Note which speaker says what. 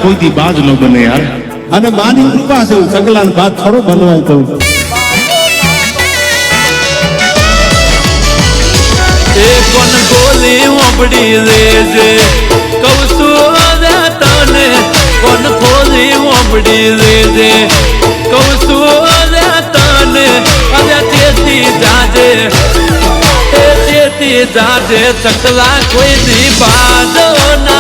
Speaker 1: કોઈથી બાજ ન બને યાર.
Speaker 2: અને માની કૃપા છે સગલાને બાદ થોડો બનવાય તો
Speaker 3: કોણ ગોલી ઓબડી લેજે કહું છું તને કોણ ગોલી ઓબડી લેજે કહું છું તને અરે તેથી જાજે ચકલા કોઈ દી બાજો ના